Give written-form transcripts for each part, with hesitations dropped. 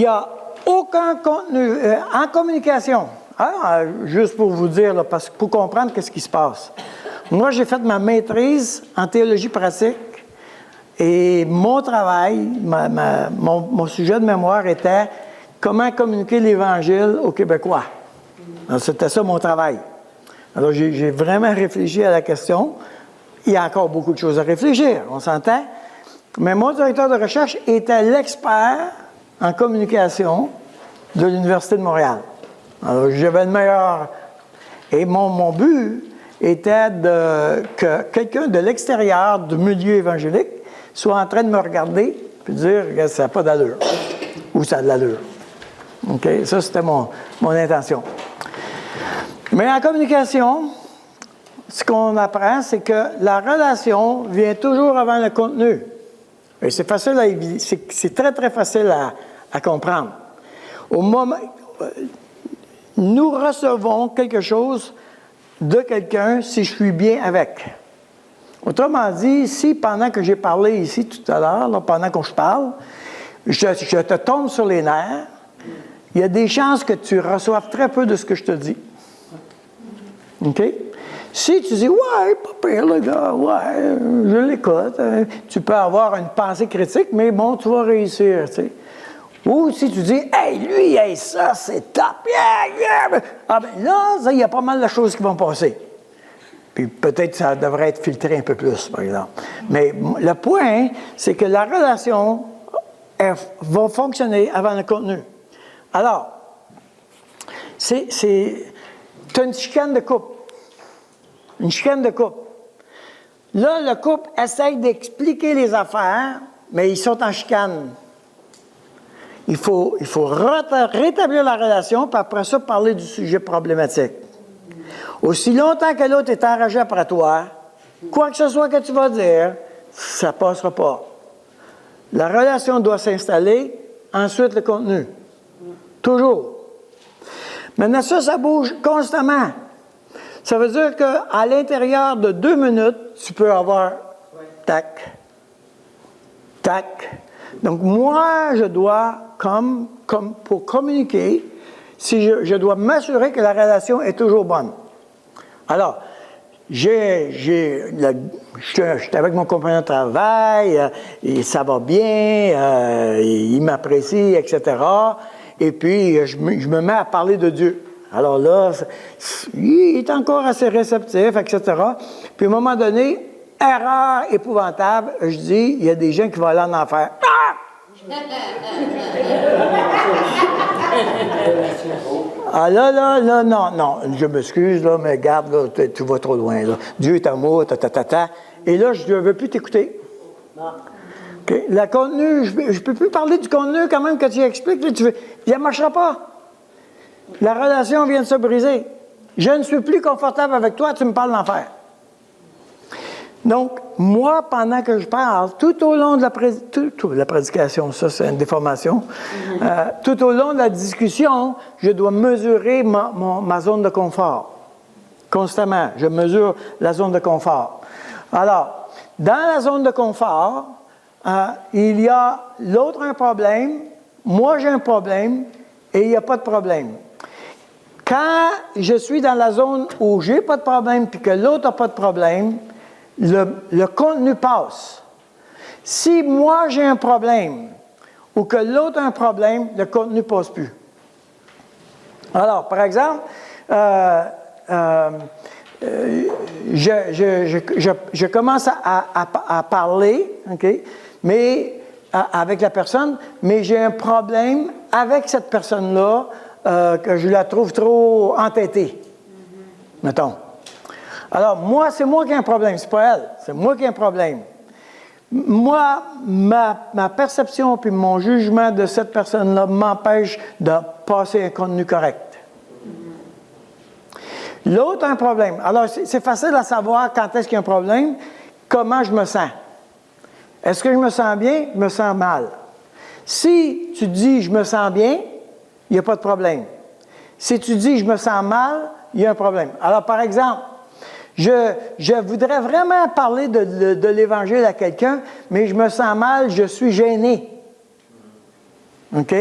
a aucun contenu en communication. Juste pour vous dire, là, pour comprendre qu'est-ce qui se passe. Moi, j'ai fait ma maîtrise en théologie pratique et mon travail, mon sujet de mémoire était comment communiquer l'Évangile aux Québécois. Alors, c'était ça mon travail. Alors, j'ai vraiment réfléchi à la question. Il y a encore beaucoup de choses à réfléchir, on s'entend. Mais mon directeur de recherche était l'expert en communication de l'Université de Montréal. Alors, j'avais le meilleur. Et mon but était que quelqu'un de l'extérieur du milieu évangélique soit en train de me regarder et dire que ça n'a pas d'allure ou ça a de l'allure. OK? Ça, c'était mon intention. Mais en communication, ce qu'on apprend, c'est que la relation vient toujours avant le contenu. Et c'est facile c'est très, très facile à comprendre. Au moment, nous recevons quelque chose de quelqu'un si je suis bien avec. Autrement dit, si pendant que j'ai parlé ici tout à l'heure, pendant que je parle, je te tombe sur les nerfs, il y a des chances que tu reçoives très peu de ce que je te dis. OK? Si tu dis, ouais, pas pire, le gars, ouais, je l'écoute, tu peux avoir une pensée critique, mais bon, tu vas réussir, tu sais. Ou si tu dis, hey, lui, hey, ça, c'est top, yeah, yeah. Ah, ben là, il y a pas mal de choses qui vont passer. Puis peut-être ça devrait être filtré un peu plus, par exemple. Mais le point, c'est que la relation va fonctionner avant le contenu. Alors, tu as une chicane de couple. Une chicane de couple. Là, le couple essaye d'expliquer les affaires, mais ils sont en chicane. Il faut rétablir la relation, puis après ça, parler du sujet problématique. Aussi longtemps que l'autre est enragé après toi, quoi que ce soit que tu vas dire, ça ne passera pas. La relation doit s'installer, ensuite le contenu. Toujours. Maintenant, ça bouge constamment. Ça veut dire qu'à l'intérieur de 2 minutes, tu peux avoir tac, tac. Donc, moi, je dois, comme pour communiquer, je dois m'assurer que la relation est toujours bonne. Alors, j'étais avec mon compagnon de travail, et ça va bien, il m'apprécie, etc. Et puis, je me mets à parler de Dieu. Alors là, il est encore assez réceptif, etc. Puis à un moment donné, erreur épouvantable, je dis, il y a des gens qui vont aller en enfer. Ah! Ah là, non, je m'excuse, là, mais regarde, là, tu vas trop loin, là. Dieu est amour, ta. Et là, je ne veux plus t'écouter. Okay. Le contenu, je ne peux plus parler du contenu quand même que tu expliques. Là, il ne marchera pas. La relation vient de se briser. Je ne suis plus confortable avec toi, tu me parles d'enfer. Donc, moi, pendant que je parle, tout au long de la prédication, ça c'est une déformation, tout au long de la discussion, je dois mesurer ma zone de confort. Constamment, je mesure la zone de confort. Alors, dans la zone de confort, il y a l'autre un problème, moi j'ai un problème, et il n'y a pas de problème. Quand je suis dans la zone où j'ai pas de problème, puis que l'autre n'a pas de problème, le contenu passe. Si moi j'ai un problème ou que l'autre a un problème, le contenu ne passe plus. Alors, par exemple, je commence à parler, OK, mais avec la personne, mais j'ai un problème avec cette personne-là que je la trouve trop entêtée, mettons. Alors, c'est moi qui ai un problème, c'est pas elle, c'est moi qui ai un problème. Moi, ma perception puis mon jugement de cette personne-là m'empêche de passer un contenu correct. L'autre a un problème. Alors, c'est facile à savoir quand est-ce qu'il y a un problème, comment je me sens. Est-ce que je me sens bien? Je me sens mal. Si tu dis « je me sens bien », il n'y a pas de problème. Si tu dis « je me sens mal », il y a un problème. Alors, par exemple, je voudrais vraiment parler de l'Évangile à quelqu'un, mais je me sens mal, je suis gêné. OK?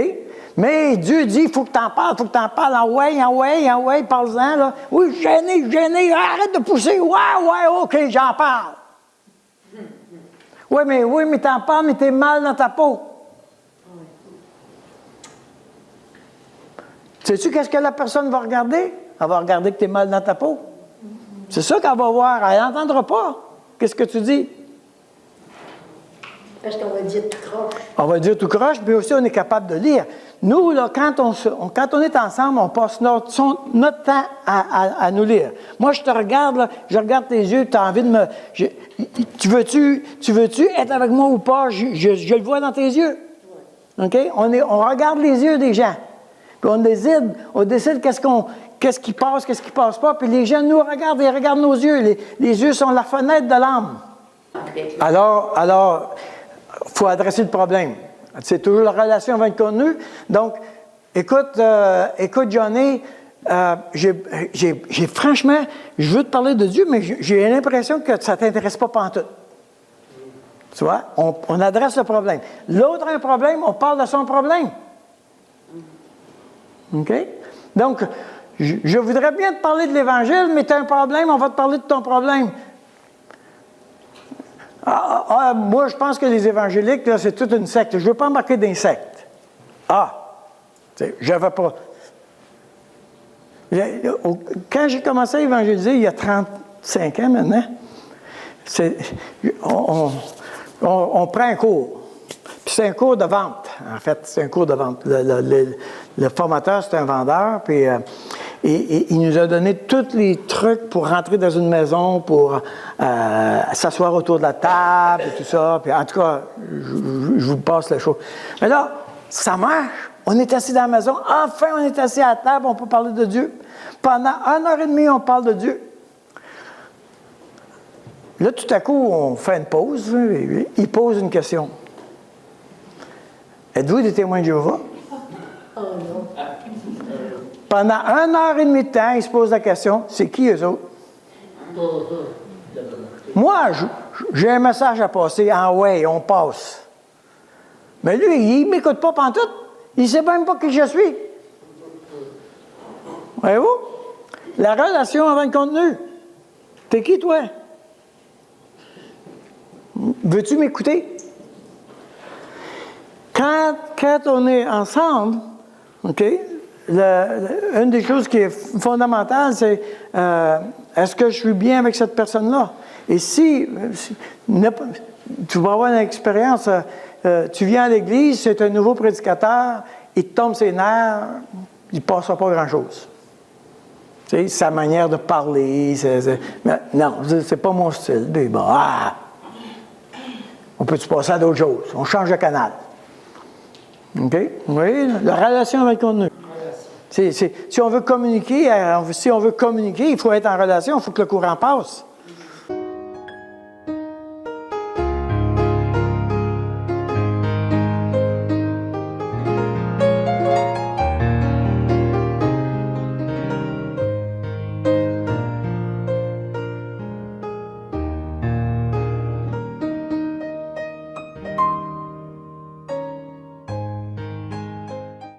Mais Dieu dit, il faut que tu en parles, il faut que tu en parles. En ouais, parle-en, là. Oui, gêné, arrête de pousser. Ouais, OK, j'en parle. Oui, mais t'en parles, mais t'es mal dans ta peau. Sais-tu qu'est-ce que la personne va regarder? Elle va regarder que t'es mal dans ta peau. C'est ça qu'elle va voir. Elle n'entendra pas. Qu'est-ce que tu dis? Parce qu'on va dire tout croche. On va dire tout croche, mais aussi on est capable de lire. Nous, là, quand on est ensemble, on passe notre temps à nous lire. Moi, je te regarde, là, je regarde tes yeux, tu as envie de me... tu veux-tu être avec moi ou pas? Je le vois dans tes yeux. OK? On regarde les yeux des gens. Puis on décide qu'est-ce qui passe pas. Puis les gens nous regardent, ils regardent nos yeux. Les yeux sont la fenêtre de l'âme. Alors, il faut adresser le problème. C'est toujours la relation avec le contenu. Donc, écoute Johnny, franchement, je veux te parler de Dieu, mais j'ai l'impression que ça ne t'intéresse pas pantoute. Tu vois? On adresse le problème. L'autre a un problème, on parle de son problème. OK? Donc, je voudrais bien te parler de l'Évangile, mais tu as un problème, on va te parler de ton problème. Moi, je pense que les évangéliques, là, c'est toute une secte. Je ne veux pas embarquer dans une secte. Je ne veux pas. Quand j'ai commencé à évangéliser, il y a 35 ans maintenant, on prend un cours. Puis c'est un cours de vente, en fait. C'est un cours de vente. Le formateur, c'est un vendeur, puis il nous a donné tous les trucs pour rentrer dans une maison, pour s'asseoir autour de la table et tout ça. Puis en tout cas, je vous passe la chose. Mais là, ça marche. On est assis dans la maison. Enfin, on est assis à la table, on peut parler de Dieu. Pendant 1h30, on parle de Dieu. Là, tout à coup, on fait une pause. Il pose une question. Êtes-vous des témoins de Jéhovah? Oh non. Pendant 1h30 de temps, il se pose la question, c'est qui eux autres? Moi, j'ai un message à passer. On passe. Mais lui, il ne m'écoute pas pantoute. Il ne sait même pas qui je suis. Voyez-vous? La relation avec le contenu. T'es qui, toi? Veux-tu m'écouter? Quand on est ensemble, OK? Une des choses qui est fondamentale, c'est est-ce que je suis bien avec cette personne-là? Et si tu vas avoir une expérience, tu viens à l'église, c'est un nouveau prédicateur, il te tombe ses nerfs, il ne passera pas grand-chose. Tu sais, sa manière de parler, non, c'est pas mon style. On peut-tu passer à d'autres choses? On change de canal. OK? Oui, la relation avec le contenu. Si on veut communiquer, il faut être en relation, il faut que le courant passe.